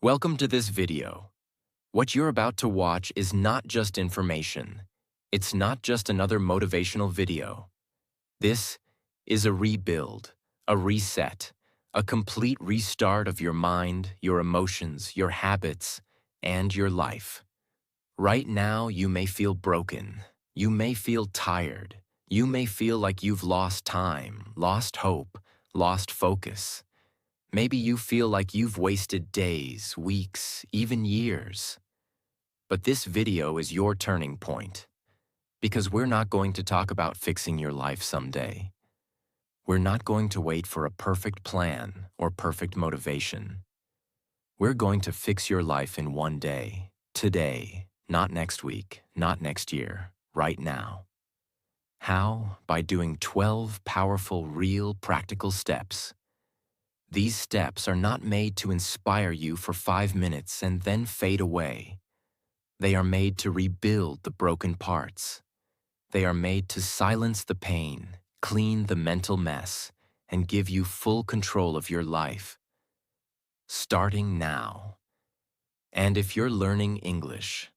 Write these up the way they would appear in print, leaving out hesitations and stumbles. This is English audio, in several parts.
Welcome to this video. What you're about to watch is not just information. It's not just another motivational video. This is a rebuild, a reset, a complete restart of your mind, your emotions, your habits, and your life. Right now, you may feel broken. You may feel tired. You may feel like you've lost time, lost hope, lost focus. Maybe you feel like you've wasted days, weeks, even years. But this video is your turning point, because we're not going to talk about fixing your life someday. We're not going to wait for a perfect plan or perfect motivation. We're going to fix your life in one day, today, not next week, not next year, right now. How? By doing 12 powerful, real, practical steps. These steps are not made to inspire you for 5 minutes and then fade away. They are made to rebuild the broken parts. They are made to silence the pain, clean the mental mess, and give you full control of your life. Starting now. And if you're learning English,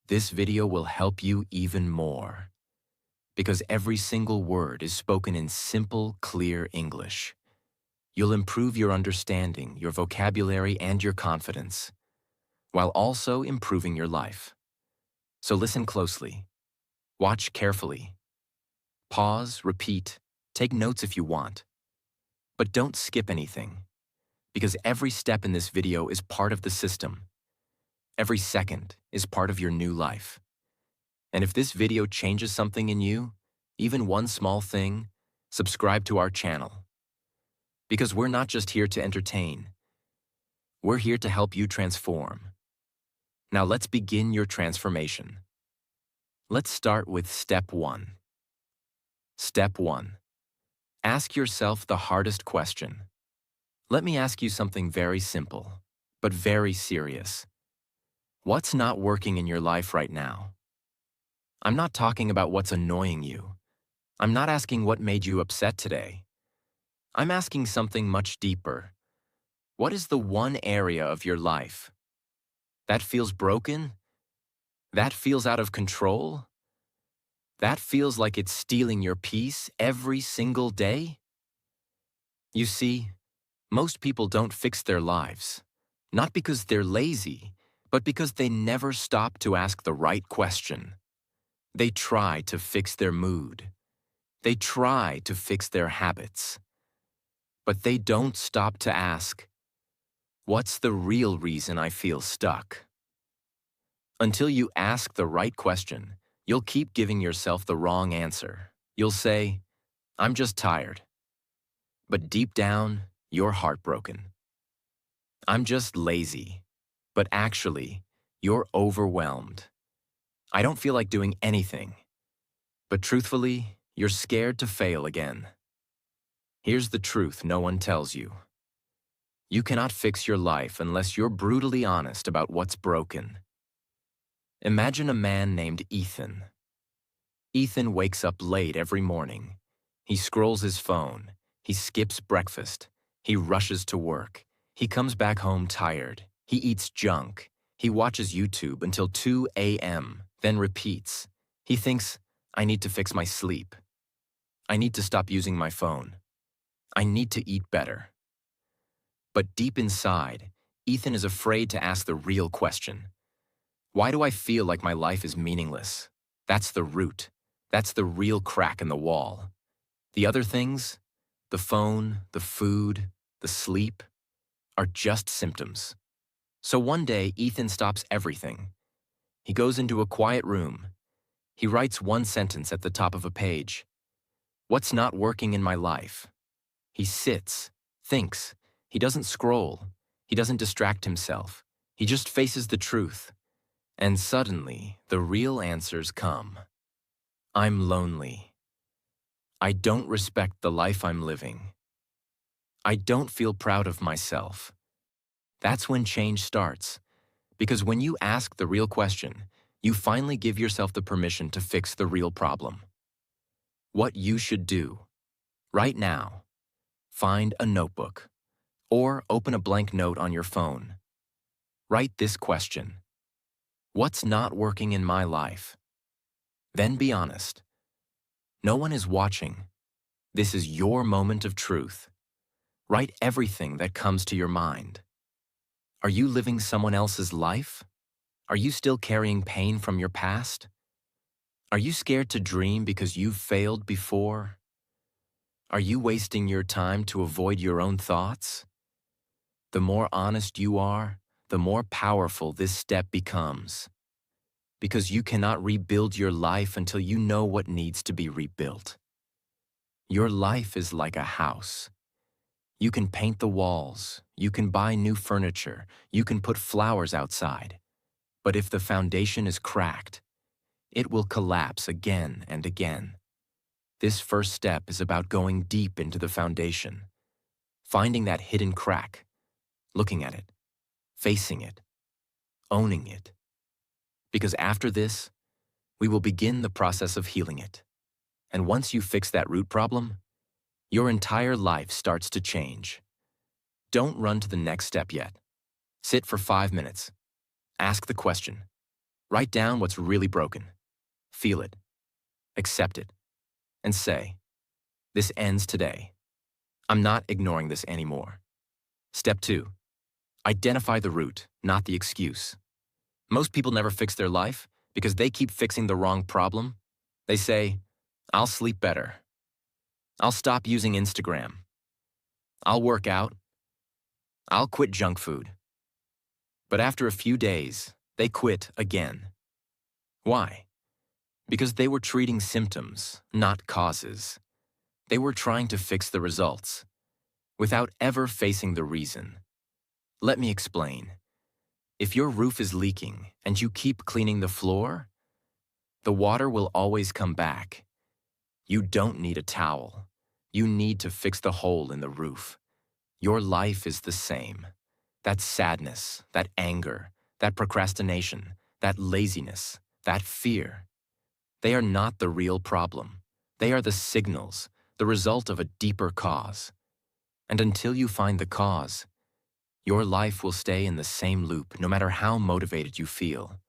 this video will help you even more. Because every single word is spoken in simple, clear English. You'll improve your understanding, your vocabulary, and your confidence, while also improving your life. So listen closely. Watch carefully. Pause, repeat, take notes if you want. But don't skip anything, because every step in this video is part of the system. Every second is part of your new life. And if this video changes something in you, even one small thing, subscribe to our channel. Because we're not just here to entertain. We're here to help you transform. Now let's begin your transformation. Let's start with step 1. Step 1. Ask yourself the hardest question. Let me ask you something very simple, but very serious. What's not working in your life right now? I'm not talking about what's annoying you. I'm not asking what made you upset today. I'm asking something much deeper. What is the one area of your life that feels broken? That feels out of control? That feels like it's stealing your peace every single day? You see, most people don't fix their lives, not because they're lazy, but because they never stop to ask the right question. They try to fix their mood. They try to fix their habits. But they don't stop to ask, what's the real reason I feel stuck? Until you ask the right question, you'll keep giving yourself the wrong answer. You'll say, I'm just tired. But deep down, you're heartbroken. I'm just lazy. But actually, you're overwhelmed. I don't feel like doing anything. But truthfully, you're scared to fail again. Here's the truth no one tells you. You cannot fix your life unless you're brutally honest about what's broken. Imagine a man named Ethan. Ethan wakes up late every morning. He scrolls his phone. He skips breakfast. He rushes to work. He comes back home tired. He eats junk. He watches YouTube until 2 a.m., then repeats. He thinks, I need to fix my sleep. I need to stop using my phone. I need to eat better. But deep inside, Ethan is afraid to ask the real question. Why do I feel like my life is meaningless? That's the root. That's the real crack in the wall. The other things, the phone, the food, the sleep, are just symptoms. So one day, Ethan stops everything. He goes into a quiet room. He writes one sentence at the top of a page. What's not working in my life? He sits, thinks. He doesn't scroll. He doesn't distract himself. He just faces the truth. And suddenly, the real answers come. I'm lonely. I don't respect the life I'm living. I don't feel proud of myself. That's when change starts. Because when you ask the real question, you finally give yourself the permission to fix the real problem. What you should do, right now, find a notebook or open a blank note on your phone. Write this question: what's not working in my life? Then be honest. No one is watching. This is your moment of truth. Write everything that comes to your mind. Are you living someone else's life? Are you still carrying pain from your past? Are you scared to dream because you've failed before? Are you wasting your time to avoid your own thoughts? The more honest you are, the more powerful this step becomes. Because you cannot rebuild your life until you know what needs to be rebuilt. Your life is like a house. You can paint the walls, you can buy new furniture, you can put flowers outside. But if the foundation is cracked, it will collapse again and again. This first step is about going deep into the foundation, finding that hidden crack, looking at it, facing it, owning it. Because after this, we will begin the process of healing it. And once you fix that root problem, your entire life starts to change. Don't run to the next step yet. Sit for 5 minutes. Ask the question. Write down what's really broken. Feel it. Accept it. And say, this ends today. I'm not ignoring this anymore. Step 2. Identify the root, not the excuse. Most people never fix their life because they keep fixing the wrong problem. They say, I'll sleep better. I'll stop using Instagram. I'll work out. I'll quit junk food. But after a few days, they quit again. Why? Because they were treating symptoms, not causes. They were trying to fix the results, without ever facing the reason. Let me explain. If your roof is leaking and you keep cleaning the floor, the water will always come back. You don't need a towel. You need to fix the hole in the roof. Your life is the same. That sadness, that anger, that procrastination, that laziness, that fear, they are not the real problem. They are the signals, the result of a deeper cause. And until you find the cause, your life will stay in the same loop no matter how motivated you feel.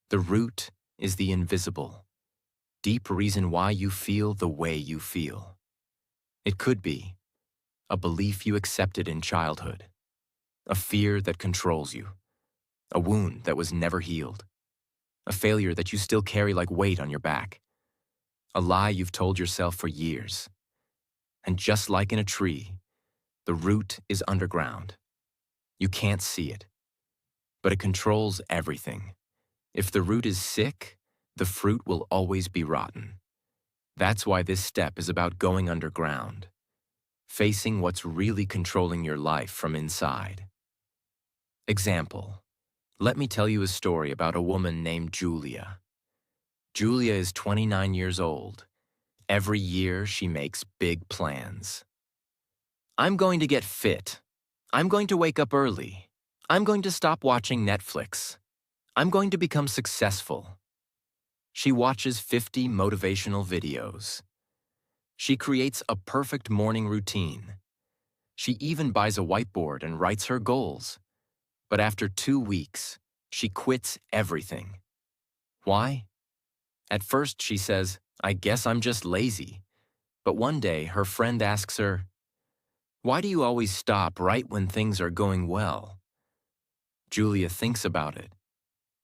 The root is the invisible, deep reason why you feel the way you feel. It could be a belief you accepted in childhood, a fear that controls you, a wound that was never healed, a failure that you still carry like weight on your back, a lie you've told yourself for years. And just like in a tree, the root is underground. You can't see it, but it controls everything. If the root is sick, the fruit will always be rotten. That's why this step is about going underground, facing what's really controlling your life from inside. Example. Let me tell you a story about a woman named Julia. Julia is 29 years old. Every year she makes big plans. I'm going to get fit. I'm going to wake up early. I'm going to stop watching Netflix. I'm going to become successful. She watches 50 motivational videos. She creates a perfect morning routine. She even buys a whiteboard and writes her goals. But after 2 weeks, she quits everything. Why? At first she says, I guess I'm just lazy. But one day her friend asks her, why do you always stop right when things are going well? Julia thinks about it.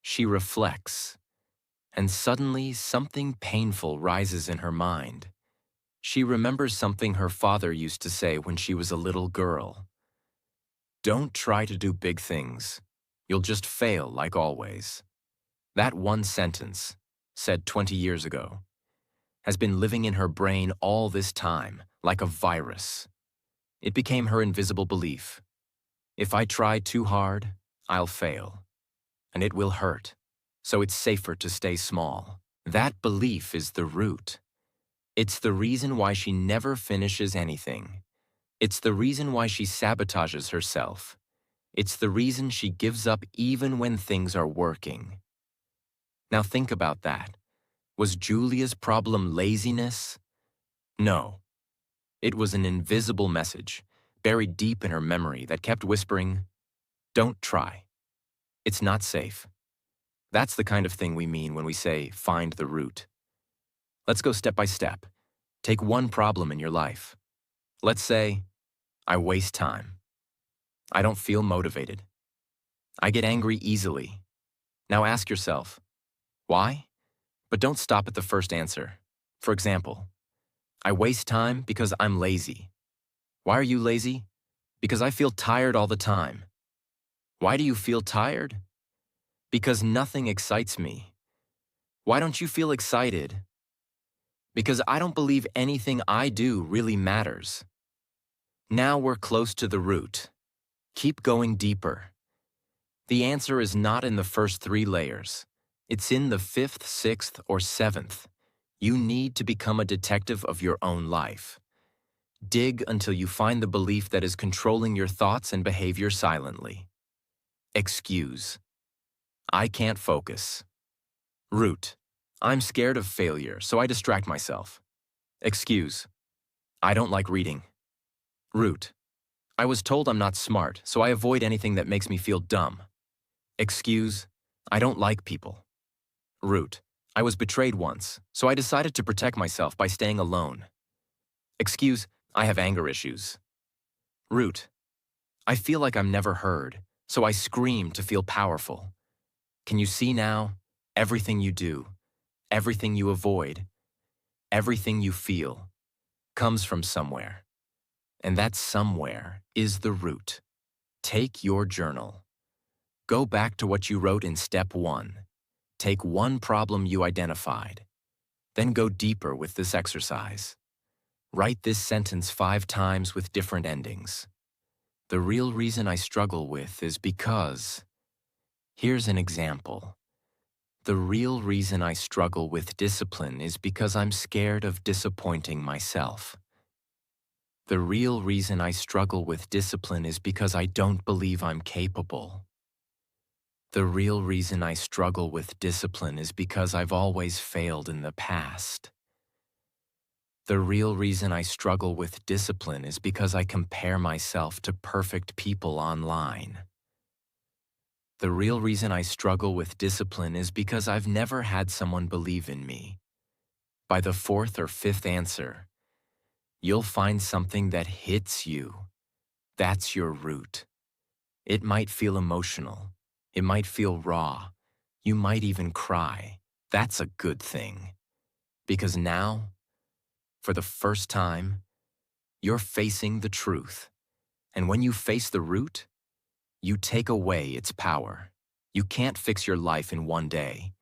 She reflects. And suddenly something painful rises in her mind. She remembers something her father used to say when she was a little girl. Don't try to do big things. You'll just fail like always. That one sentence, said 20 years ago, has been living in her brain all this time, like a virus. It became her invisible belief. If I try too hard, I'll fail. And it will hurt, so it's safer to stay small. That belief is the root. It's the reason why she never finishes anything. It's the reason why she sabotages herself. It's the reason she gives up even when things are working. Now think about that. Was Julia's problem laziness? No. It was an invisible message, buried deep in her memory that kept whispering, don't try. It's not safe. That's the kind of thing we mean when we say find the root. Let's go step by step. Take one problem in your life. Let's say, I waste time. I don't feel motivated. I get angry easily. Now ask yourself, why? But don't stop at the first answer. For example, I waste time because I'm lazy. Why are you lazy? Because I feel tired all the time. Why do you feel tired? Because nothing excites me. Why don't you feel excited? Because I don't believe anything I do really matters. Now we're close to the root. Keep going deeper. The answer is not in the first 3 layers. It's in the 5th, 6th, or 7th. You need to become a detective of your own life. Dig until you find the belief that is controlling your thoughts and behavior silently. Excuse. I can't focus. Root. I'm scared of failure, so I distract myself. Excuse. I don't like reading. Root. I was told I'm not smart, so I avoid anything that makes me feel dumb. Excuse. I don't like people. Root. I was betrayed once, so I decided to protect myself by staying alone. Excuse. I have anger issues. Root. I feel like I'm never heard, so I scream to feel powerful. Can you see now? Everything you do, everything you avoid, everything you feel comes from somewhere. And that somewhere is the root. Take your journal. Go back to what you wrote in step 1. Take one problem you identified. Then go deeper with this exercise. Write this sentence 5 times with different endings. The real reason I struggle with is because... Here's an example. The real reason I struggle with discipline is because I'm scared of disappointing myself. The real reason I struggle with discipline is because I don't believe I'm capable. The real reason I struggle with discipline is because I've always failed in the past. The real reason I struggle with discipline is because I compare myself to perfect people online. The real reason I struggle with discipline is because I've never had someone believe in me. By the 4th or 5th answer, you'll find something that hits you. That's your root. It might feel emotional. It might feel raw. You might even cry. That's a good thing. Because now, for the first time, you're facing the truth. And when you face the root, you take away its power. You can't fix your life in one day,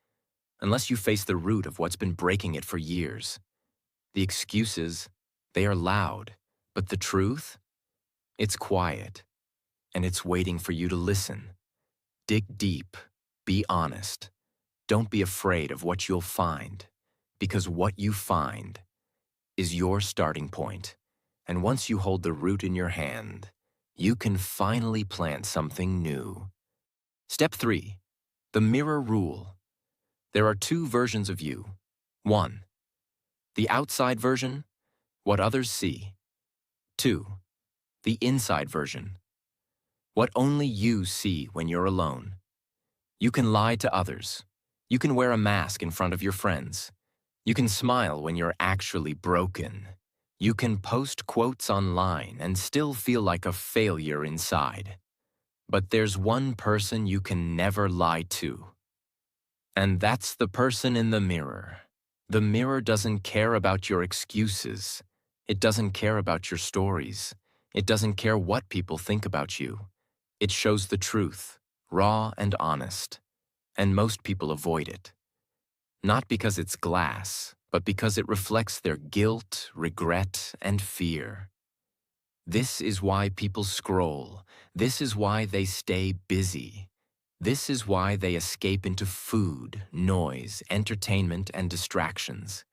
unless you face the root of what's been breaking it for years. The excuses, they are loud, but the truth, it's quiet, and it's waiting for you to listen. Dig deep, be honest. Don't be afraid of what you'll find, because what you find is your starting point. And once you hold the root in your hand, you can finally plant something new. Step 3. The mirror rule. There are 2 versions of you. 1. The outside version, what others see. 2. The inside version, what only you see when you're alone. You can lie to others. You can wear a mask in front of your friends. You can smile when you're actually broken. You can post quotes online and still feel like a failure inside. But there's one person you can never lie to. And that's the person in the mirror. The mirror doesn't care about your excuses. It doesn't care about your stories. It doesn't care what people think about you. It shows the truth, raw and honest. And most people avoid it. Not because it's glass, but because it reflects their guilt, regret, and fear. This is why people scroll. This is why they stay busy. This is why they escape into food, noise, entertainment, and distractions.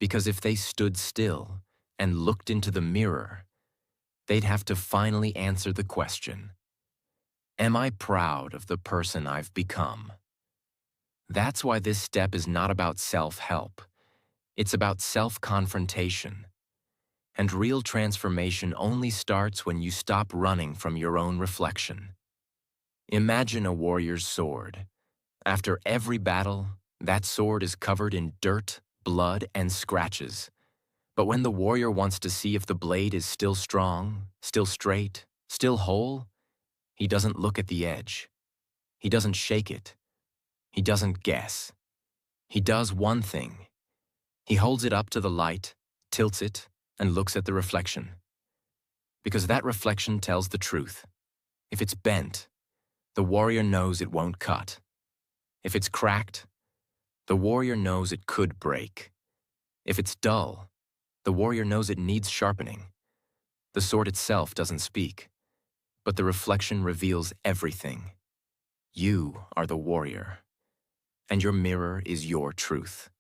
Because if they stood still and looked into the mirror, they'd have to finally answer the question, am I proud of the person I've become? That's why this step is not about self-help. It's about self-confrontation. And real transformation only starts when you stop running from your own reflection. Imagine a warrior's sword. After every battle, that sword is covered in dirt, blood, and scratches. But when the warrior wants to see if the blade is still strong, still straight, still whole, he doesn't look at the edge. He doesn't shake it. He doesn't guess. He does one thing. He holds it up to the light, tilts it, and looks at the reflection. Because that reflection tells the truth. If it's bent, the warrior knows it won't cut. If it's cracked, the warrior knows it could break. If it's dull, the warrior knows it needs sharpening. The sword itself doesn't speak, but the reflection reveals everything. You are the warrior, and your mirror is your truth.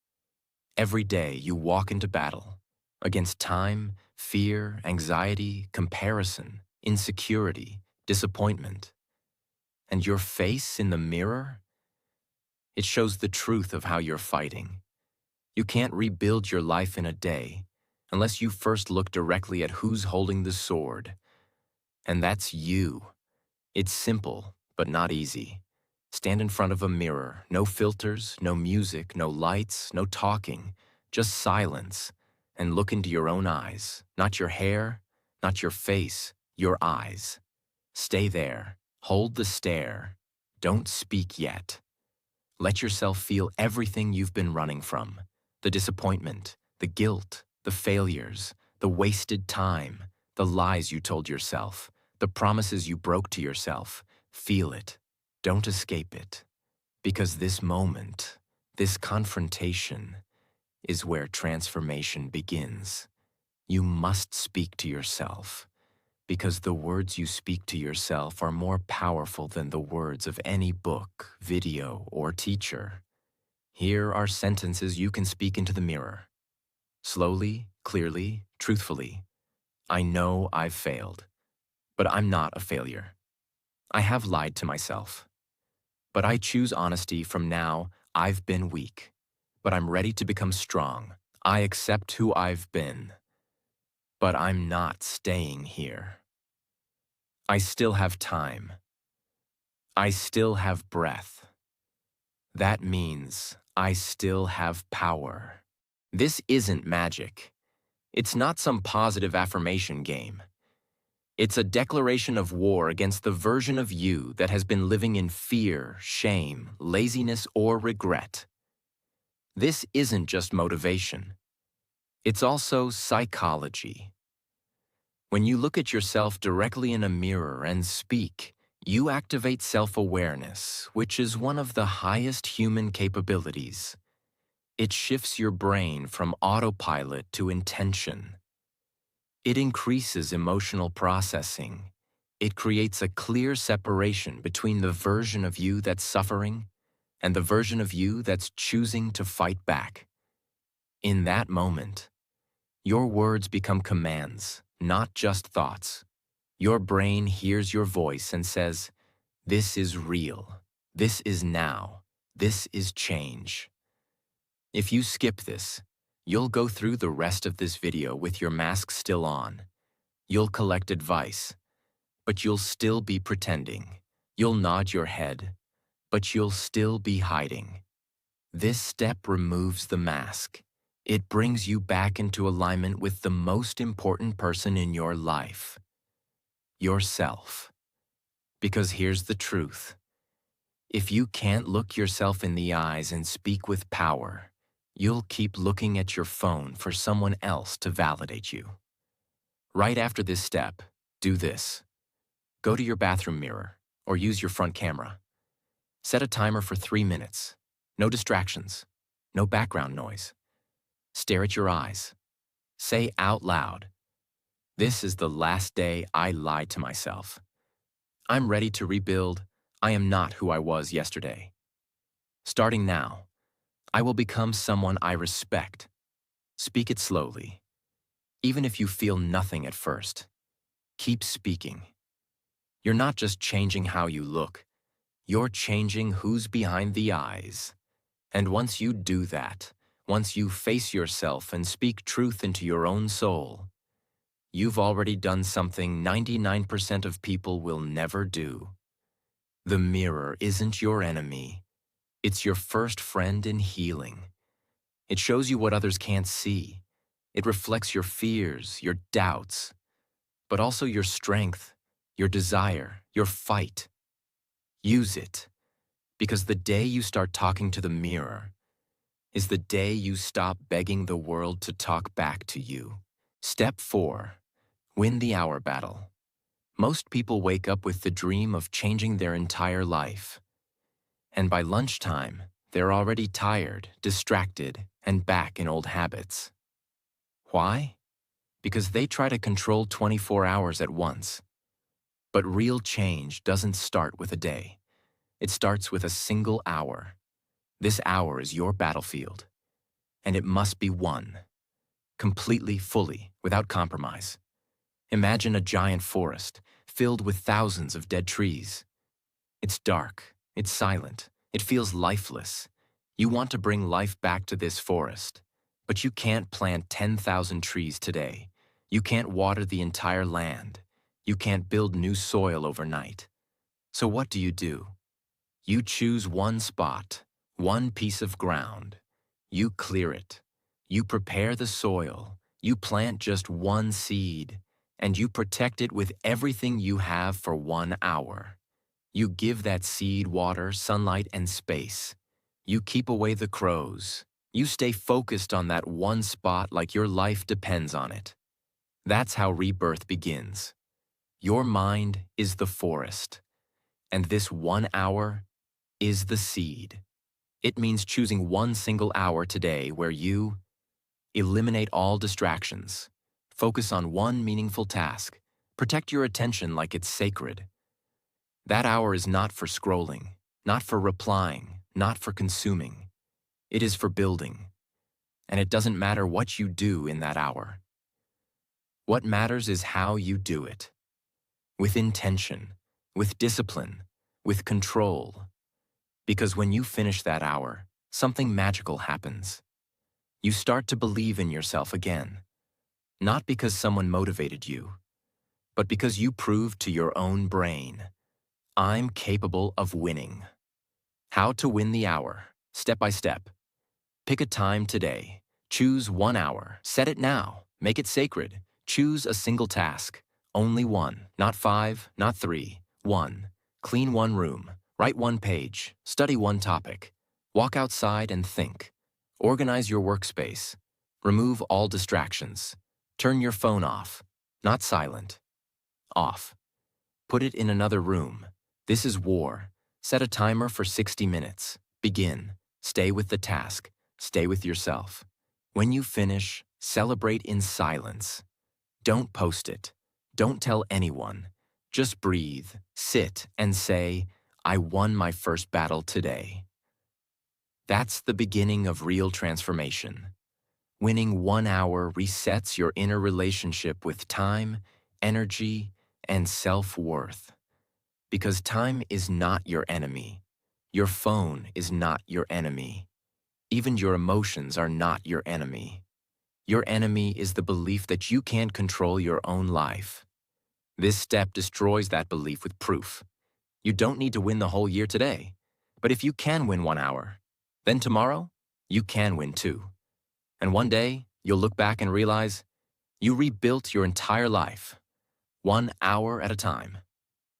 Every day you walk into battle, against time, fear, anxiety, comparison, insecurity, disappointment. And your face in the mirror? It shows the truth of how you're fighting. You can't rebuild your life in a day unless you first look directly at who's holding the sword. And that's you. It's simple, but not easy. Stand in front of a mirror, no filters, no music, no lights, no talking, just silence, and look into your own eyes. Not your hair, not your face, your eyes. Stay there. Hold the stare. Don't speak yet. Let yourself feel everything you've been running from. The disappointment, the guilt, the failures, the wasted time, the lies you told yourself, the promises you broke to yourself. Feel it. Don't escape it. Because this moment, this confrontation, is where transformation begins. You must speak to yourself, because the words you speak to yourself are more powerful than the words of any book, video, or teacher. Here are sentences you can speak into the mirror. Slowly, clearly, truthfully. I know I've failed, but I'm not a failure. I have lied to myself. But I choose honesty from now. I've been weak, but I'm ready to become strong. I accept who I've been, but I'm not staying here. I still have time. I still have breath. That means I still have power. This isn't magic. It's not some positive affirmation game. It's a declaration of war against the version of you that has been living in fear, shame, laziness, or regret. This isn't just motivation. It's also psychology. When you look at yourself directly in a mirror and speak, you activate self-awareness, which is one of the highest human capabilities. It shifts your brain from autopilot to intention. It increases emotional processing. It creates a clear separation between the version of you that's suffering and the version of you that's choosing to fight back. In that moment, your words become commands, not just thoughts. Your brain hears your voice and says, "This is real. This is now. This is change." If you skip this, you'll go through the rest of this video with your mask still on. You'll collect advice, but you'll still be pretending. You'll nod your head, but you'll still be hiding. This step removes the mask. It brings you back into alignment with the most important person in your life, yourself. Because here's the truth. If you can't look yourself in the eyes and speak with power, you'll keep looking at your phone for someone else to validate you. Right after this step, do this. Go to your bathroom mirror or use your front camera. Set a timer for 3 minutes. No distractions. No background noise. Stare at your eyes. Say out loud, "This is the last day I lied to myself. I'm ready to rebuild. I am not who I was yesterday. Starting now, I will become someone I respect." Speak it slowly. Even if you feel nothing at first, keep speaking. You're not just changing how you look, you're changing who's behind the eyes. And once you do that, once you face yourself and speak truth into your own soul, you've already done something 99% of people will never do. The mirror isn't your enemy. It's your first friend in healing. It shows you what others can't see. It reflects your fears, your doubts, but also your strength, your desire, your fight. Use it, because the day you start talking to the mirror is the day you stop begging the world to talk back to you. Step 4. Win the hour battle. Most people wake up with the dream of changing their entire life. And by lunchtime, they're already tired, distracted, and back in old habits. Why? Because they try to control 24 hours at once. But real change doesn't start with a day. It starts with a single hour. This hour is your battlefield. And it must be won. Completely, fully, without compromise. Imagine a giant forest filled with thousands of dead trees. It's dark, it's silent, it feels lifeless. You want to bring life back to this forest, but you can't plant 10,000 trees today. You can't water the entire land. You can't build new soil overnight. So what do? You choose one spot, one piece of ground. You clear it. You prepare the soil. You plant just one seed, and you protect it with everything you have for 1 hour. You give that seed water, sunlight, and space. You keep away the crows. You stay focused on that one spot like your life depends on it. That's how rebirth begins. Your mind is the forest, and this 1 hour is the seed. It means choosing one single hour today where you eliminate all distractions. Focus on one meaningful task. Protect your attention like it's sacred. That hour is not for scrolling, not for replying, not for consuming. It is for building. And it doesn't matter what you do in that hour. What matters is how you do it. With intention, with discipline, with control. Because when you finish that hour, something magical happens. You start to believe in yourself again. Not because someone motivated you, but because you proved to your own brain, I'm capable of winning. How to win the hour, step by step. Pick a time today. Choose 1 hour. Set it now. Make it sacred. Choose a single task. Only one. Not 5, not 3. 1. Clean one room. Write one page. Study one topic. Walk outside and think. Organize your workspace. Remove all distractions. Turn your phone off. Not silent. Off. Put it in another room. This is war. Set a timer for 60 minutes. Begin. Stay with the task. Stay with yourself. When you finish, celebrate in silence. Don't post it. Don't tell anyone. Just breathe, sit, and say, I won my first battle today. That's the beginning of real transformation. Winning 1 hour resets your inner relationship with time, energy, and self-worth. Because time is not your enemy. Your phone is not your enemy. Even your emotions are not your enemy. Your enemy is the belief that you can't control your own life. This step destroys that belief with proof. You don't need to win the whole year today. But if you can win 1 hour, then tomorrow, you can win 2. And one day, you'll look back and realize you rebuilt your entire life, 1 hour at a time.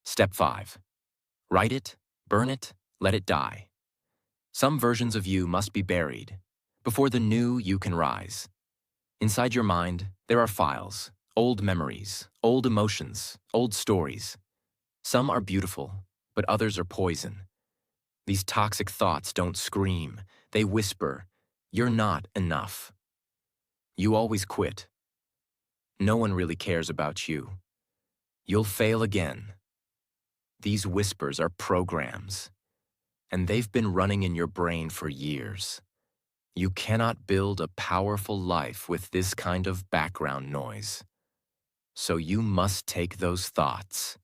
Step 5. Write it, burn it, let it die. Some versions of you must be buried before the new you can rise. Inside your mind, there are files, old memories, old emotions, old stories. Some are beautiful, but others are poison. These toxic thoughts don't scream, they whisper, you're not enough. You always quit. No one really cares about you. You'll fail again. These whispers are programs, and they've been running in your brain for years. You cannot build a powerful life with this kind of background noise. So you must take those thoughts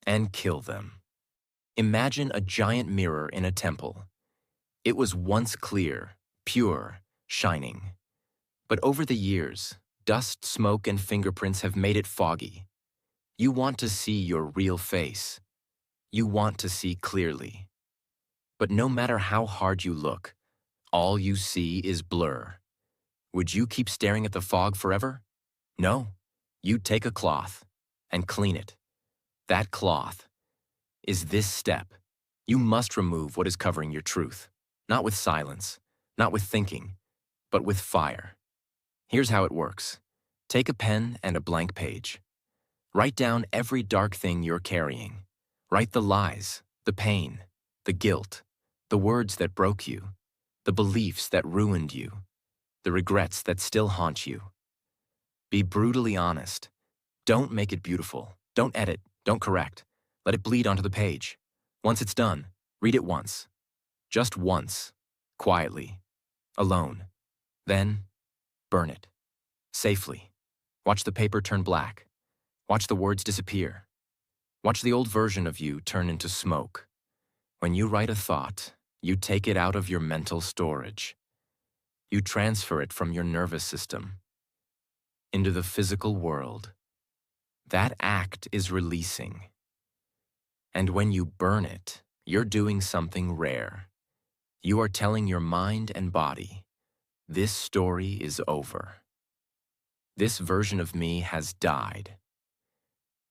and kill them. Imagine a giant mirror in a temple. It was once clear, pure, shining. But over the years, dust, smoke, and fingerprints have made it foggy. You want to see your real face. You want to see clearly. But no matter how hard you look, all you see is blur. Would you keep staring at the fog forever? No. You'd take a cloth and clean it. That cloth is this step. You must remove what is covering your truth. Not with silence, not with thinking, but with fire. Here's how it works. Take a pen and a blank page. Write down every dark thing you're carrying. Write the lies, the pain, the guilt, the words that broke you, the beliefs that ruined you, the regrets that still haunt you. Be brutally honest. Don't make it beautiful. Don't edit. Don't correct. Let it bleed onto the page. Once it's done, read it once. Just once. Quietly. Alone. Then, burn it. Safely. Watch the paper turn black. Watch the words disappear. Watch the old version of you turn into smoke. When you write a thought, you take it out of your mental storage. You transfer it from your nervous system into the physical world. That act is releasing. And when you burn it, you're doing something rare. You are telling your mind and body, this story is over. This version of me has died.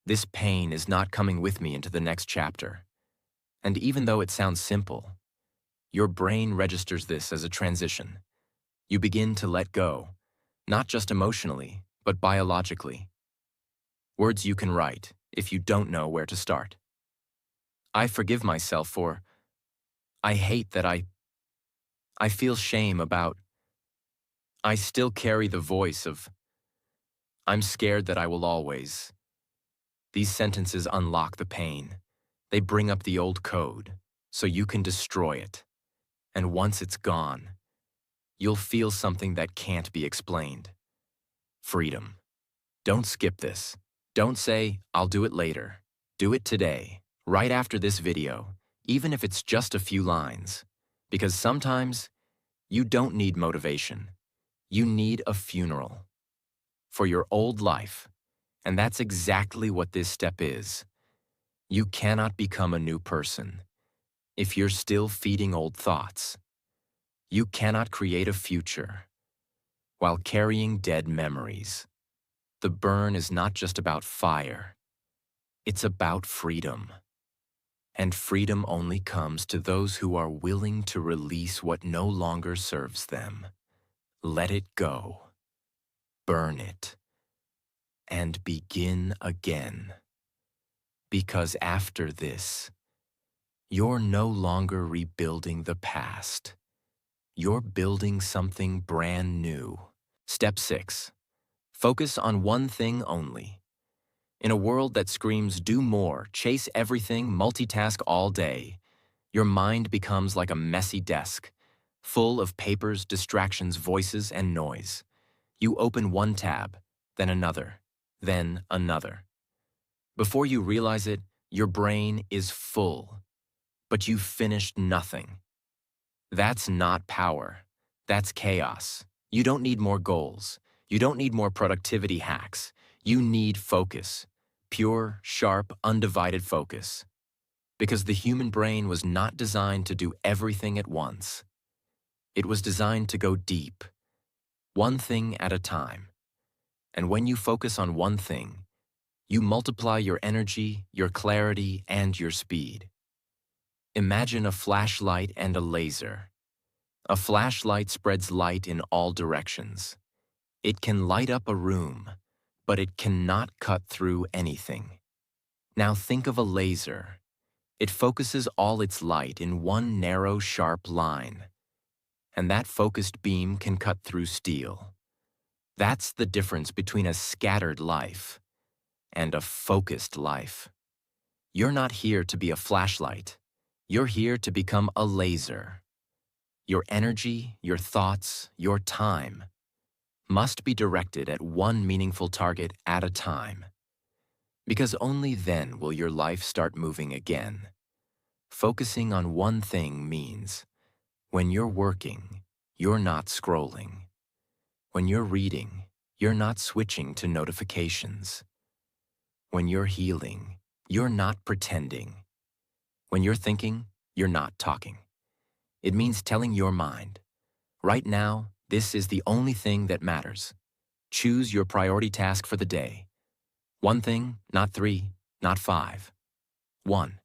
This pain is not coming with me into the next chapter. And even though it sounds simple, your brain registers this as a transition. You begin to let go, not just emotionally, but biologically. Words you can write if you don't know where to start. I forgive myself for, I hate that I feel shame about, I still carry the voice of, I'm scared that I will always. These sentences unlock the pain. They bring up the old code, so you can destroy it. And once it's gone, you'll feel something that can't be explained. Freedom. Don't skip this. Don't say, I'll do it later. Do it today, right after this video, even if it's just a few lines. Because sometimes, you don't need motivation. You need a funeral. For your old life. And that's exactly what this step is. You cannot become a new person if you're still feeding old thoughts. You cannot create a future while carrying dead memories. The burn is not just about fire. It's about freedom. And freedom only comes to those who are willing to release what no longer serves them. Let it go. Burn it. And begin again. Because after this, you're no longer rebuilding the past. You're building something brand new. Step 6. Focus on one thing only. In a world that screams, do more, chase everything, multitask all day, your mind becomes like a messy desk, full of papers, distractions, voices, and noise. You open one tab, then another, then another. Before you realize it, your brain is full, but you've finished nothing. That's not power. That's chaos. You don't need more goals. You don't need more productivity hacks. You need focus. Pure, sharp, undivided focus. Because the human brain was not designed to do everything at once. It was designed to go deep, one thing at a time. And when you focus on one thing, you multiply your energy, your clarity, and your speed. Imagine a flashlight and a laser. A flashlight spreads light in all directions. It can light up a room, but it cannot cut through anything. Now think of a laser. It focuses all its light in one narrow, sharp line. And that focused beam can cut through steel. That's the difference between a scattered life and a focused life. You're not here to be a flashlight. You're here to become a laser. Your energy, your thoughts, your time must be directed at one meaningful target at a time. Because only then will your life start moving again. Focusing on one thing means when you're working, you're not scrolling. When you're reading, you're not switching to notifications. When you're healing, you're not pretending. When you're thinking, you're not talking. It means telling your mind, right now, this is the only thing that matters. Choose your priority task for the day. One thing, not three, not five. One,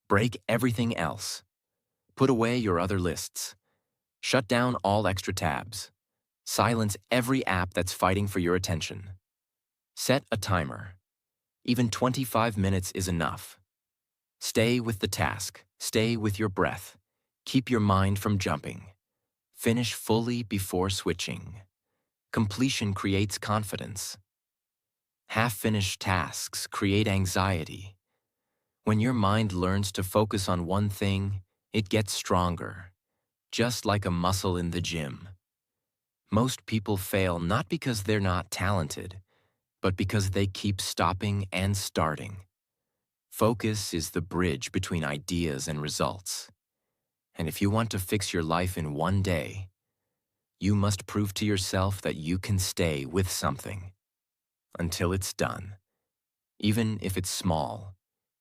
break everything else. Put away your other lists. Shut down all extra tabs. Silence every app that's fighting for your attention. Set a timer. Even 25 minutes is enough. Stay with the task. Stay with your breath. Keep your mind from jumping. Finish fully before switching. Completion creates confidence. Half-finished tasks create anxiety. When your mind learns to focus on one thing, it gets stronger, just like a muscle in the gym. Most people fail not because they're not talented, but because they keep stopping and starting. Focus is the bridge between ideas and results. And if you want to fix your life in one day, you must prove to yourself that you can stay with something until it's done, even if it's small,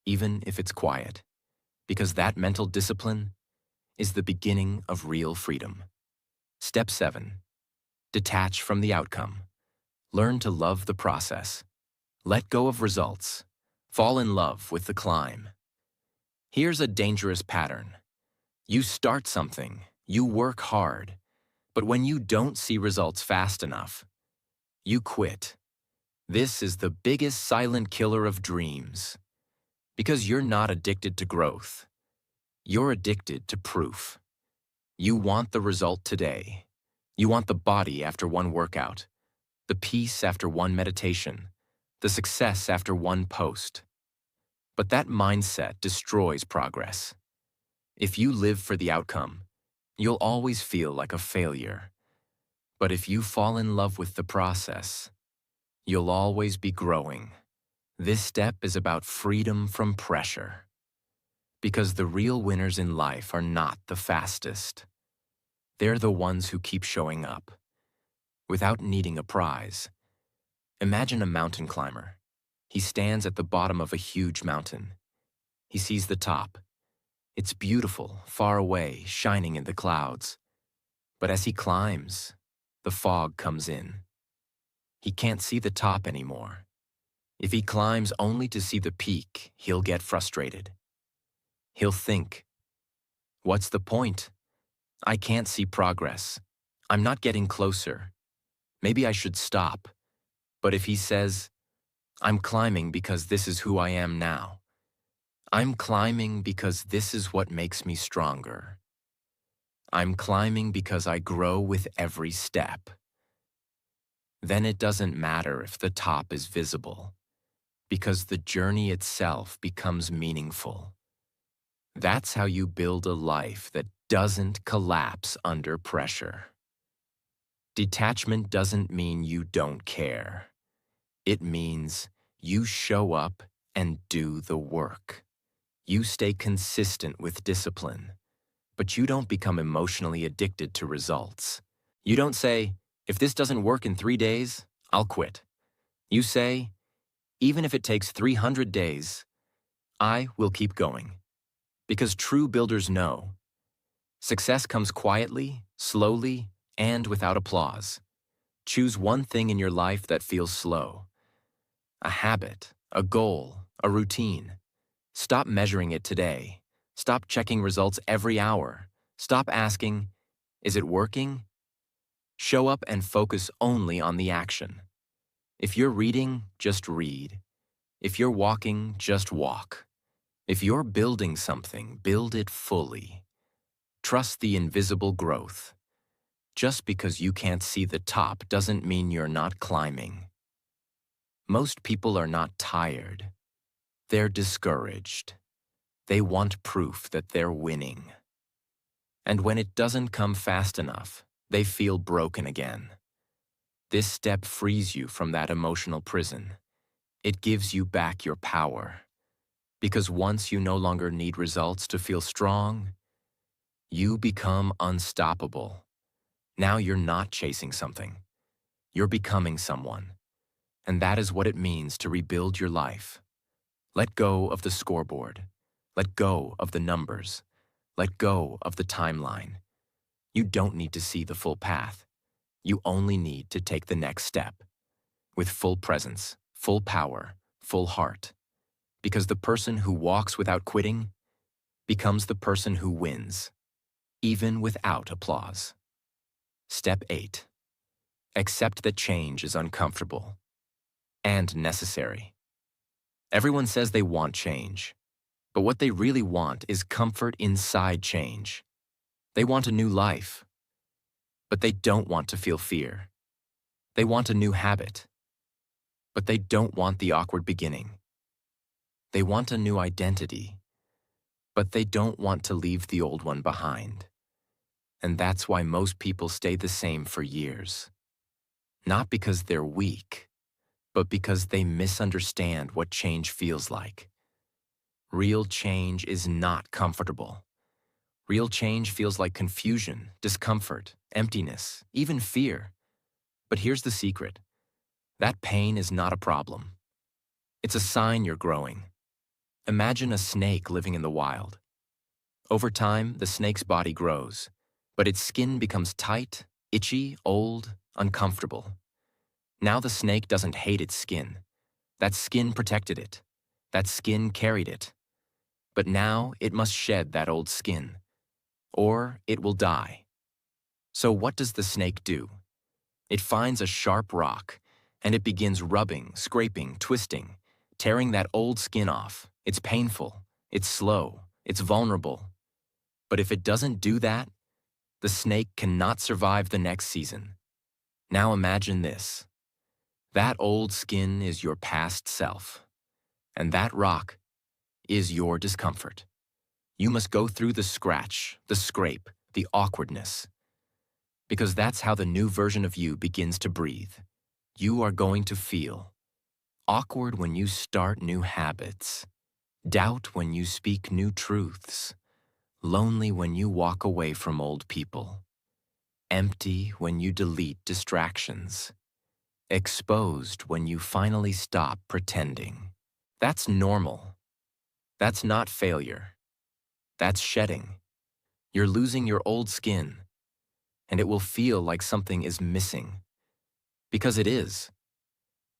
even if it's quiet, because that mental discipline is the beginning of real freedom. Step 7. Detach from the outcome. Learn to love the process. Let go of results. Fall in love with the climb. Here's a dangerous pattern. You start something, you work hard, but when you don't see results fast enough, you quit. This is the biggest silent killer of dreams. Because you're not addicted to growth. You're addicted to proof. You want the result today. You want the body after one workout, the peace after one meditation, the success after one post. But that mindset destroys progress. If you live for the outcome, you'll always feel like a failure. But if you fall in love with the process, you'll always be growing. This step is about freedom from pressure. Because the real winners in life are not the fastest. They're the ones who keep showing up, without needing a prize. Imagine a mountain climber. He stands at the bottom of a huge mountain. He sees the top. It's beautiful, far away, shining in the clouds. But as he climbs, the fog comes in. He can't see the top anymore. If he climbs only to see the peak, he'll get frustrated. He'll think, what's the point? I can't see progress. I'm not getting closer. Maybe I should stop. But if he says, I'm climbing because this is who I am now. I'm climbing because this is what makes me stronger. I'm climbing because I grow with every step. Then it doesn't matter if the top is visible, because the journey itself becomes meaningful. That's how you build a life that doesn't collapse under pressure. Detachment doesn't mean you don't care. It means you show up and do the work. You stay consistent with discipline, but you don't become emotionally addicted to results. You don't say, if this doesn't work in 3 days, I'll quit. You say, even if it takes 300 days, I will keep going. Because true builders know, success comes quietly, slowly, and without applause. Choose one thing in your life that feels slow. A habit, a goal, a routine. Stop measuring it today. Stop checking results every hour. Stop asking, is it working? Show up and focus only on the action. If you're reading, just read. If you're walking, just walk. If you're building something, build it fully. Trust the invisible growth. Just because you can't see the top doesn't mean you're not climbing. Most people are not tired. They're discouraged. They want proof that they're winning. And when it doesn't come fast enough, they feel broken again. This step frees you from that emotional prison. It gives you back your power. Because once you no longer need results to feel strong, you become unstoppable. Now you're not chasing something. You're becoming someone. And that is what it means to rebuild your life. Let go of the scoreboard. Let go of the numbers. Let go of the timeline. You don't need to see the full path. You only need to take the next step with full presence, full power, full heart. Because the person who walks without quitting becomes the person who wins, even without applause. Step 8. Accept that change is uncomfortable and necessary. Everyone says they want change, but what they really want is comfort inside change. They want a new life, but they don't want to feel fear. They want a new habit, but they don't want the awkward beginning. They want a new identity, but they don't want to leave the old one behind. And that's why most people stay the same for years. Not because they're weak, but because they misunderstand what change feels like. Real change is not comfortable. Real change feels like confusion, discomfort, emptiness, even fear. But here's the secret. That pain is not a problem. It's a sign you're growing. Imagine a snake living in the wild. Over time, the snake's body grows, but its skin becomes tight, itchy, old, uncomfortable. Now the snake doesn't hate its skin. That skin protected it. That skin carried it. But now it must shed that old skin, or it will die. So what does the snake do? It finds a sharp rock, and it begins rubbing, scraping, twisting, tearing that old skin off. It's painful, it's slow, it's vulnerable. But if it doesn't do that, the snake cannot survive the next season. Now imagine this. That old skin is your past self, and that rock is your discomfort. You must go through the scratch, the scrape, the awkwardness, because that's how the new version of you begins to breathe. You are going to feel awkward when you start new habits, doubt when you speak new truths, lonely when you walk away from old people, empty when you delete distractions, exposed when you finally stop pretending. That's normal. That's not failure. That's shedding. You're losing your old skin, and it will feel like something is missing. Because it is.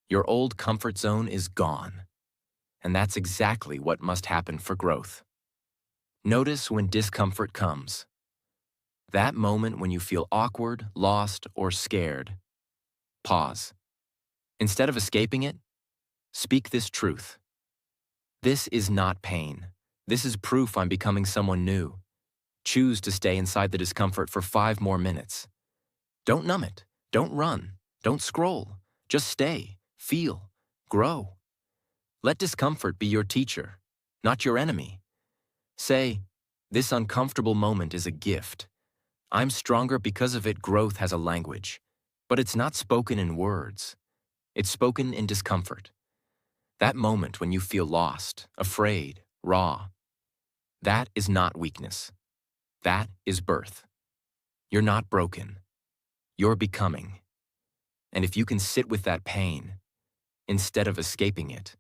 Your old comfort zone is gone, and that's exactly what must happen for growth. Notice when discomfort comes. That moment when you feel awkward, lost, or scared. Pause. Instead of escaping it, speak this truth. This is not pain. This is proof I'm becoming someone new. Choose to stay inside the discomfort for 5 more minutes. Don't numb it. Don't run. Don't scroll. Just stay, feel, grow. Let discomfort be your teacher, not your enemy. Say, this uncomfortable moment is a gift. I'm stronger because of it. Growth has a language, but it's not spoken in words. It's spoken in discomfort. That moment when you feel lost, afraid, raw, that is not weakness. That is birth. You're not broken. You're becoming. And if you can sit with that pain, instead of escaping it,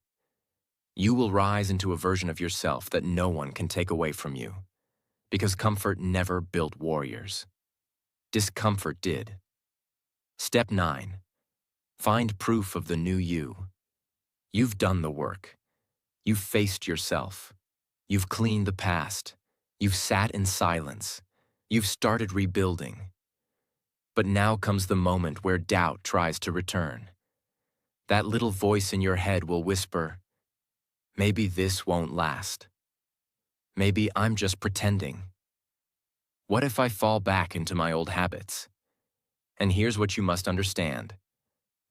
you will rise into a version of yourself that no one can take away from you. Because comfort never built warriors. Discomfort did. Step 9. Find proof of the new you. You've done the work. You've faced yourself. You've cleaned the past. You've sat in silence. You've started rebuilding. But now comes the moment where doubt tries to return. That little voice in your head will whisper, maybe this won't last. Maybe I'm just pretending. What if I fall back into my old habits? And here's what you must understand.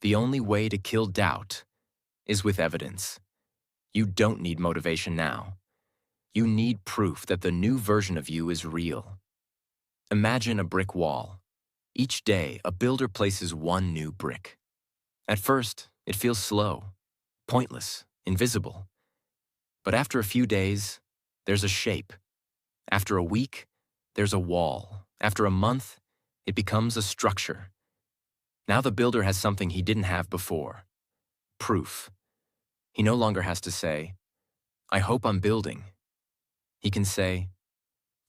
The only way to kill doubt is with evidence. You don't need motivation now. You need proof that the new version of you is real. Imagine a brick wall. Each day, a builder places one new brick. At first, it feels slow, pointless, invisible. But after a few days, there's a shape. After a week, there's a wall. After a month, it becomes a structure. Now the builder has something he didn't have before. Proof. He no longer has to say, I hope I'm building. He can say,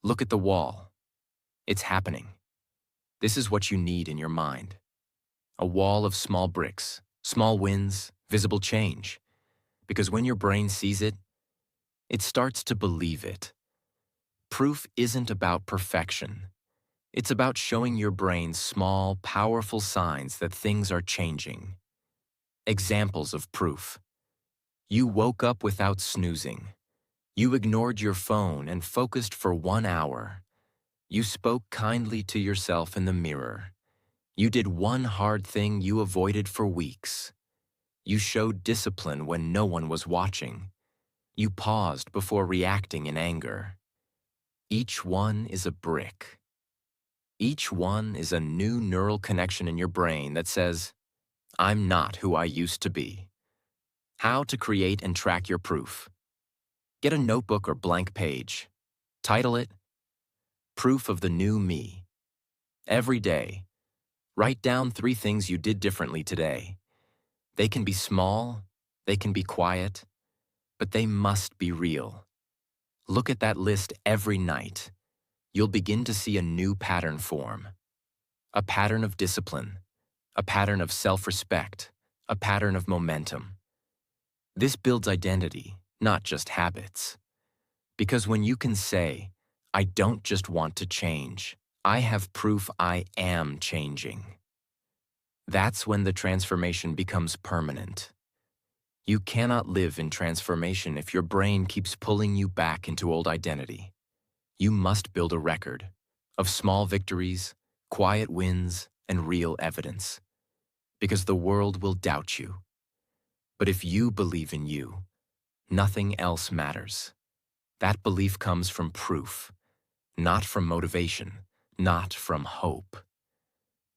look at the wall. It's happening. This is what you need in your mind. A wall of small bricks, small wins, visible change. Because when your brain sees it, it starts to believe it. Proof isn't about perfection. It's about showing your brain small, powerful signs that things are changing. Examples of proof. You woke up without snoozing. You ignored your phone and focused for 1 hour. You spoke kindly to yourself in the mirror. You did one hard thing you avoided for weeks. You showed discipline when no one was watching. You paused before reacting in anger. Each one is a brick. Each one is a new neural connection in your brain that says, I'm not who I used to be. How to create and track your proof. Get a notebook or blank page. Title it, Proof of the New Me. Every day, write down 3 things you did differently today. They can be small, they can be quiet, but they must be real. Look at that list every night. You'll begin to see a new pattern form. A pattern of discipline, a pattern of self-respect, a pattern of momentum. This builds identity, not just habits. Because when you can say, I don't just want to change, I have proof I am changing. That's when the transformation becomes permanent. You cannot live in transformation if your brain keeps pulling you back into old identity. You must build a record of small victories, quiet wins, and real evidence. Because the world will doubt you. But if you believe in you, nothing else matters. That belief comes from proof, not from motivation, not from hope,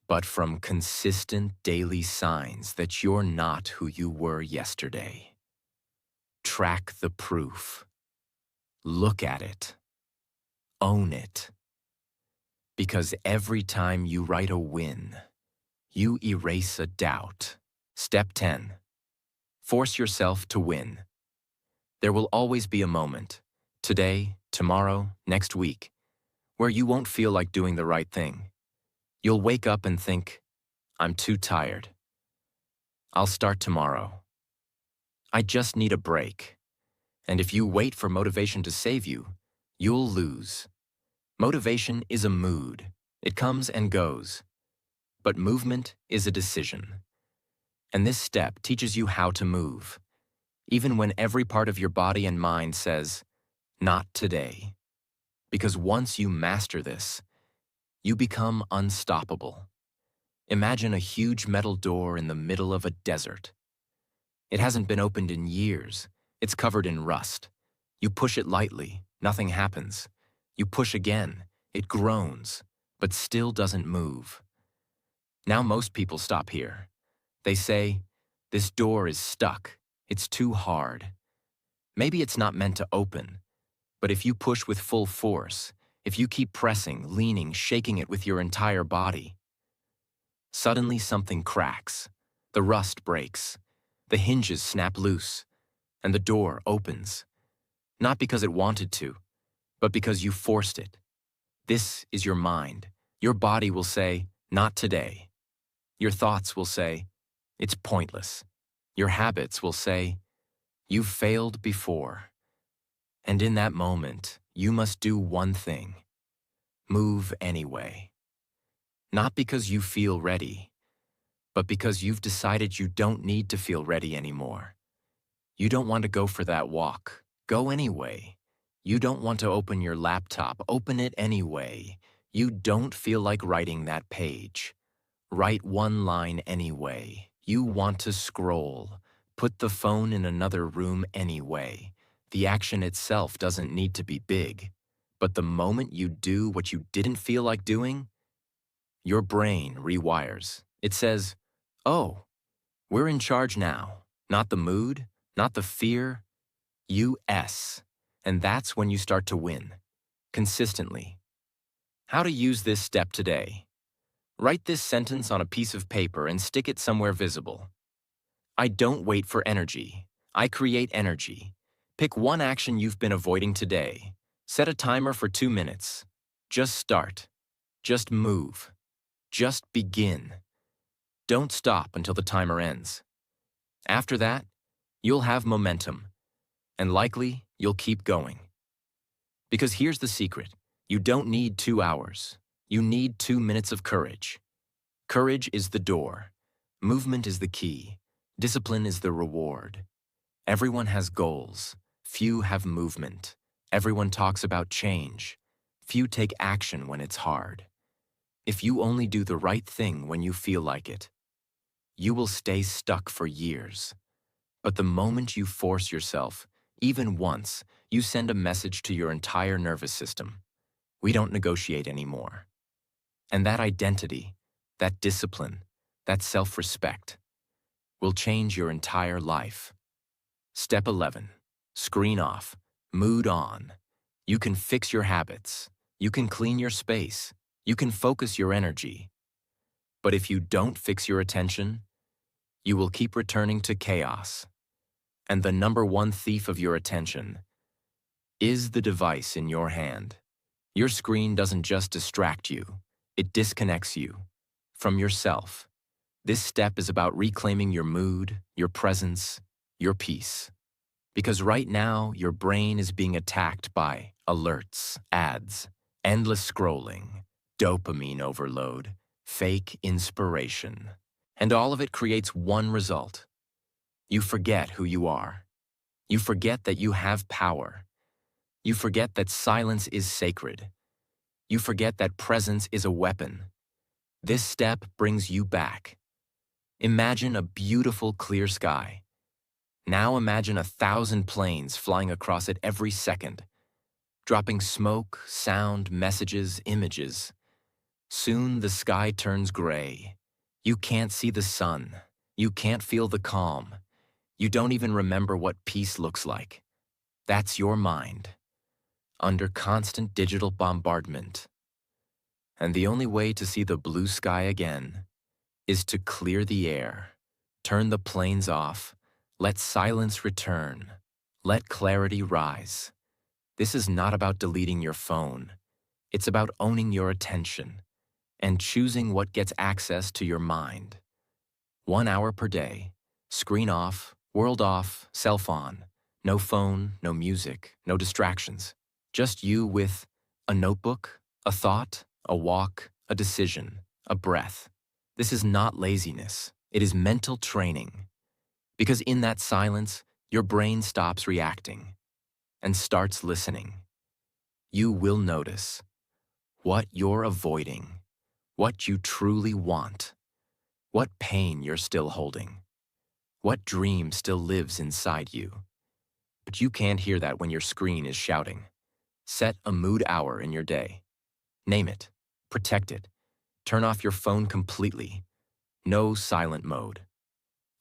but from consistent daily signs that you're not who you were yesterday. Track the proof. Look at it. Own it. Because every time you write a win, you erase a doubt. Step 10. Force yourself to win. There will always be a moment, today, tomorrow, next week, where you won't feel like doing the right thing. You'll wake up and think, I'm too tired. I'll start tomorrow. I just need a break. And if you wait for motivation to save you, you'll lose. Motivation is a mood. It comes and goes. But movement is a decision. And this step teaches you how to move, even when every part of your body and mind says, not today. Because once you master this, you become unstoppable. Imagine a huge metal door in the middle of a desert. It hasn't been opened in years. It's covered in rust. You push it lightly, nothing happens. You push again, it groans, but still doesn't move. Now most people stop here. They say, this door is stuck. It's too hard. Maybe it's not meant to open, but if you push with full force, if you keep pressing, leaning, shaking it with your entire body, suddenly something cracks, the rust breaks, the hinges snap loose, and the door opens. Not because it wanted to, but because you forced it. This is your mind. Your body will say, not today. Your thoughts will say, it's pointless. Your habits will say, you've failed before. And in that moment, you must do one thing. Move anyway. Not because you feel ready, but because you've decided you don't need to feel ready anymore. You don't want to go for that walk. Go anyway. You don't want to open your laptop. Open it anyway. You don't feel like writing that page. Write one line anyway. You want to scroll. Put the phone in another room anyway. The action itself doesn't need to be big. But the moment you do what you didn't feel like doing, your brain rewires. It says, oh, we're in charge now. Not the mood, not the fear, US. And that's when you start to win. Consistently. How to use this step today. Write this sentence on a piece of paper and stick it somewhere visible. I don't wait for energy. I create energy. Pick one action you've been avoiding today. Set a timer for 2 minutes. Just start. Just move. Just begin. Don't stop until the timer ends. After that, you'll have momentum, and likely you'll keep going. Because here's the secret. You don't need 2 hours. You need 2 minutes of courage. Courage is the door. Movement is the key. Discipline is the reward. Everyone has goals. Few have movement. Everyone talks about change. Few take action when it's hard. If you only do the right thing when you feel like it, you will stay stuck for years. But the moment you force yourself, even once, you send a message to your entire nervous system. We don't negotiate anymore. And that identity, that discipline, that self-respect will change your entire life. Step 11. Screen off. Mood on. You can fix your habits. You can clean your space. You can focus your energy. But if you don't fix your attention, you will keep returning to chaos. And the number one thief of your attention is the device in your hand. Your screen doesn't just distract you, it disconnects you from yourself. This step is about reclaiming your mood, your presence, your peace. Because right now, your brain is being attacked by alerts, ads, endless scrolling, dopamine overload, fake inspiration. And all of it creates one result. You forget who you are. You forget that you have power. You forget that silence is sacred. You forget that presence is a weapon. This step brings you back. Imagine a beautiful, clear sky. Now imagine 1,000 planes flying across it every second, dropping smoke, sound, messages, images. Soon the sky turns gray. You can't see the sun. You can't feel the calm. You don't even remember what peace looks like. That's your mind, under constant digital bombardment. And the only way to see the blue sky again is to clear the air, turn the planes off, let silence return, let clarity rise. This is not about deleting your phone. It's about owning your attention and choosing what gets access to your mind. 1 hour per day, screen off, world off, self on. No phone, no music, no distractions. Just you with a notebook, a thought, a walk, a decision, a breath. This is not laziness. It is mental training. Because in that silence, your brain stops reacting and starts listening. You will notice what you're avoiding, what you truly want, what pain you're still holding, what dream still lives inside you. But you can't hear that when your screen is shouting. Set a mood hour in your day. Name it. Protect it. Turn off your phone completely. No silent mode.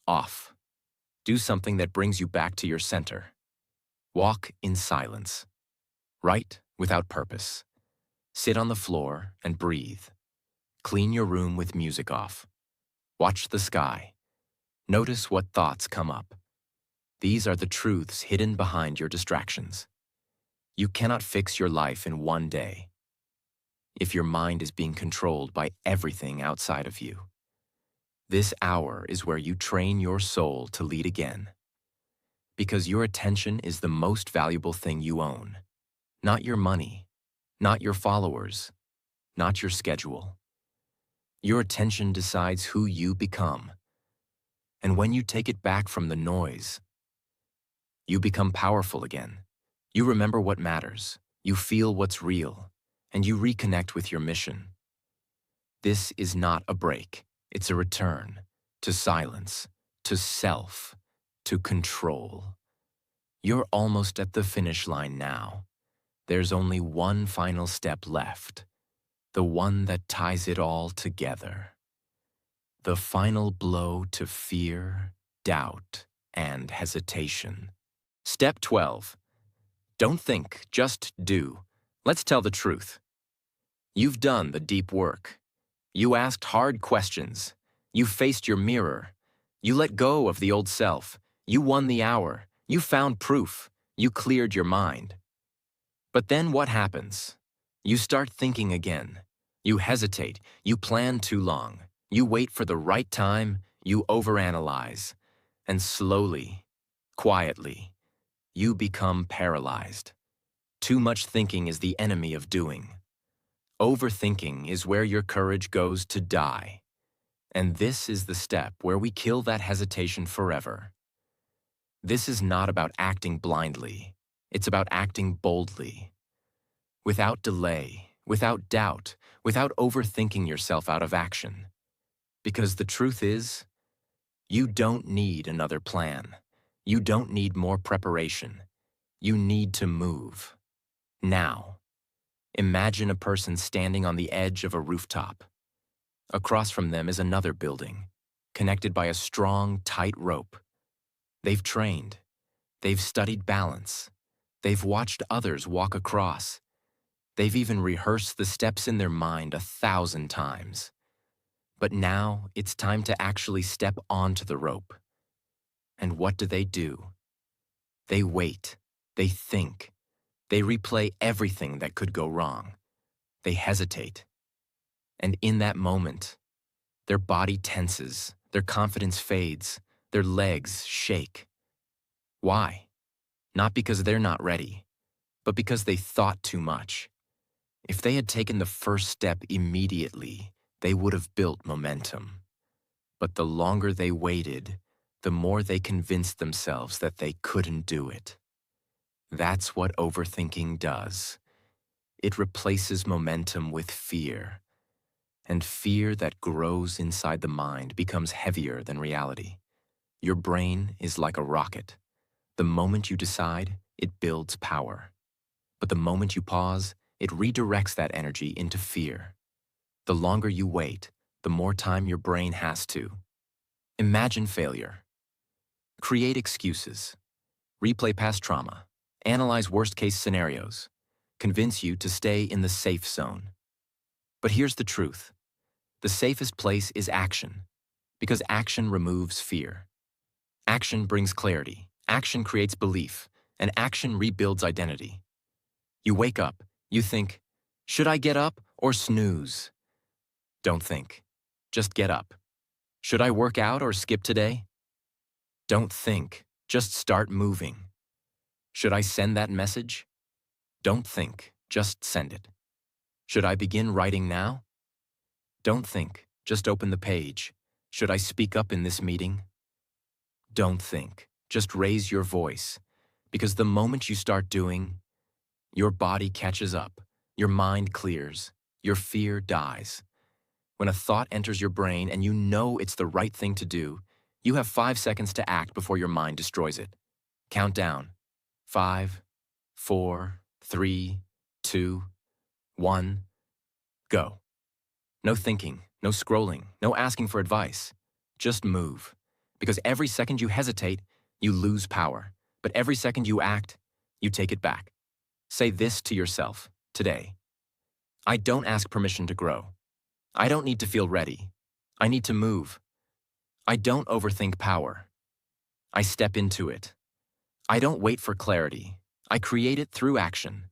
Off. Do something that brings you back to your center. Walk in silence. Write without purpose. Sit on the floor and breathe. Clean your room with music off. Watch the sky. Notice what thoughts come up. These are the truths hidden behind your distractions. You cannot fix your life in one day if your mind is being controlled by everything outside of you. This hour is where you train your soul to lead again. Because your attention is the most valuable thing you own. Not your money, not your followers, not your schedule. Your attention decides who you become. And when you take it back from the noise, you become powerful again. You remember what matters, you feel what's real, and you reconnect with your mission. This is not a break. It's a return to silence, to self, to control. You're almost at the finish line now. There's only one final step left, the one that ties it all together. The final blow to fear, doubt, and hesitation. Step 12. Don't think, just do. Let's tell the truth. You've done the deep work. You asked hard questions. You faced your mirror. You let go of the old self. You won the hour. You found proof. You cleared your mind. But then what happens? You start thinking again. You hesitate. You plan too long. You wait for the right time. You overanalyze. And slowly, quietly, you become paralyzed. Too much thinking is the enemy of doing. Overthinking is where your courage goes to die. And this is the step where we kill that hesitation forever. This is not about acting blindly. It's about acting boldly. Without delay, without doubt, without overthinking yourself out of action. Because the truth is, you don't need another plan. You don't need more preparation. You need to move. Now, imagine a person standing on the edge of a rooftop. Across from them is another building, connected by a strong, tight rope. They've trained. They've studied balance. They've watched others walk across. They've even rehearsed the steps in their mind 1,000 times. But now it's time to actually step onto the rope. And what do? They wait. They think. They replay everything that could go wrong. They hesitate. And in that moment, their body tenses, their confidence fades, their legs shake. Why? Not because they're not ready, but because they thought too much. If they had taken the first step immediately, they would have built momentum. But the longer they waited, the more they convinced themselves that they couldn't do it. That's what overthinking does. It replaces momentum with fear. And fear that grows inside the mind becomes heavier than reality. Your brain is like a rocket. The moment you decide, it builds power. But the moment you pause, it redirects that energy into fear. The longer you wait, the more time your brain has to. Imagine failure. Create excuses. Replay past trauma. Analyze worst-case scenarios. Convince you to stay in the safe zone. But here's the truth. The safest place is action, because action removes fear. Action brings clarity. Action creates belief. And action rebuilds identity. You wake up. You think, should I get up or snooze? Don't think. Just get up. Should I work out or skip today? Don't think. Just start moving. Should I send that message? Don't think. Just send it. Should I begin writing now? Don't think. Just open the page. Should I speak up in this meeting? Don't think. Just raise your voice. Because the moment you start doing, your body catches up, your mind clears, your fear dies. When a thought enters your brain and you know it's the right thing to do, you have 5 seconds to act before your mind destroys it. Count down. 5, 4, 3, 2, 1, go. No thinking, no scrolling, no asking for advice. Just move. Because every second you hesitate, you lose power. But every second you act, you take it back. Say this to yourself today. I don't ask permission to grow. I don't need to feel ready. I need to move. I don't overthink power. I step into it. I don't wait for clarity. I create it through action.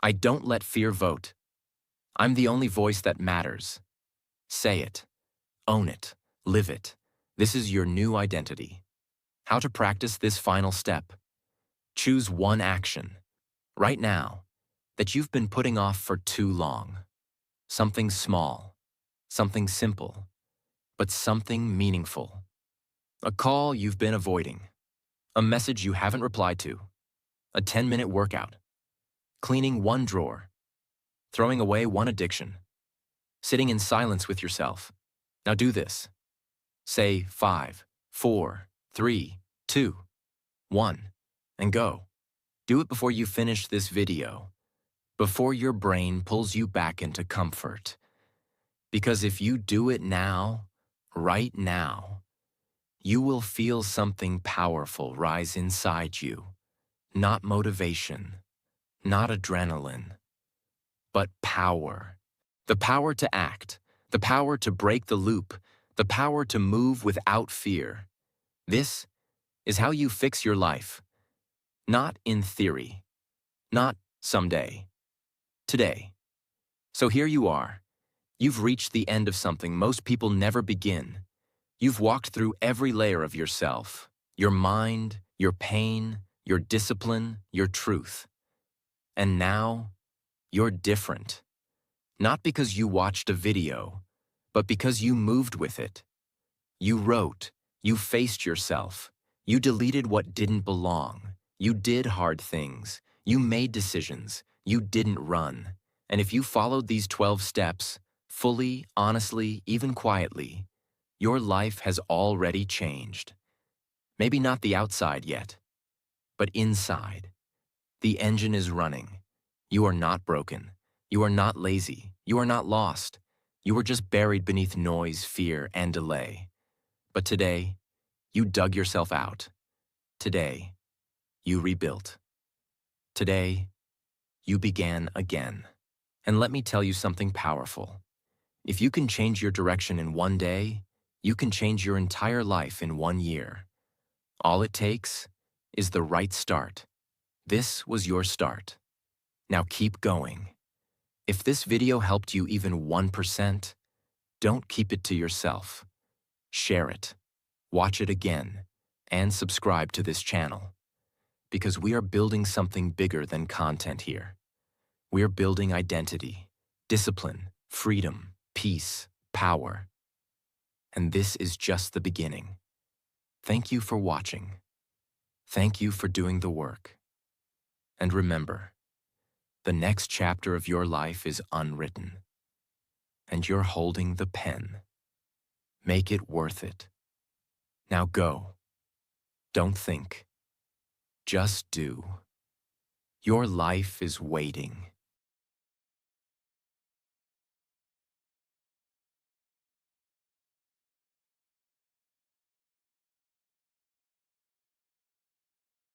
I don't let fear vote. I'm the only voice that matters. Say it. Own it. Live it. This is your new identity. How to practice this final step. Choose one action, right now, that you've been putting off for too long. Something small, something simple, but something meaningful. A call you've been avoiding, a message you haven't replied to, a 10-minute workout, cleaning one drawer, throwing away one addiction, sitting in silence with yourself. Now do this. Say 5, 4, 3, 2, 1, and go. Do it before you finish this video, before your brain pulls you back into comfort. Because if you do it now, right now, you will feel something powerful rise inside you. Not motivation, not adrenaline, but power. The power to act, the power to break the loop, the power to move without fear. This is how you fix your life. Not in theory, not someday, today. So here you are. You've reached the end of something most people never begin. You've walked through every layer of yourself, your mind, your pain, your discipline, your truth. And now, you're different. Not because you watched a video, but because you moved with it. You wrote, you faced yourself, you deleted what didn't belong, you did hard things, you made decisions, you didn't run. And if you followed these 12 steps, fully, honestly, even quietly, your life has already changed. Maybe not the outside yet, but inside. The engine is running. You are not broken. You are not lazy. You are not lost. You are just buried beneath noise, fear, and delay. But today, you dug yourself out. Today, you rebuilt. Today, you began again. And let me tell you something powerful. If you can change your direction in one day, you can change your entire life in 1 year. All it takes is the right start. This was your start. Now keep going. If this video helped you even 1%, don't keep it to yourself. Share it, watch it again, and subscribe to this channel. Because we are building something bigger than content here. We are building identity, discipline, freedom, peace, power. And this is just the beginning. Thank you for watching. Thank you for doing the work. And remember, the next chapter of your life is unwritten, and you're holding the pen. Make it worth it. Now go. Don't think. Just do. Your life is waiting.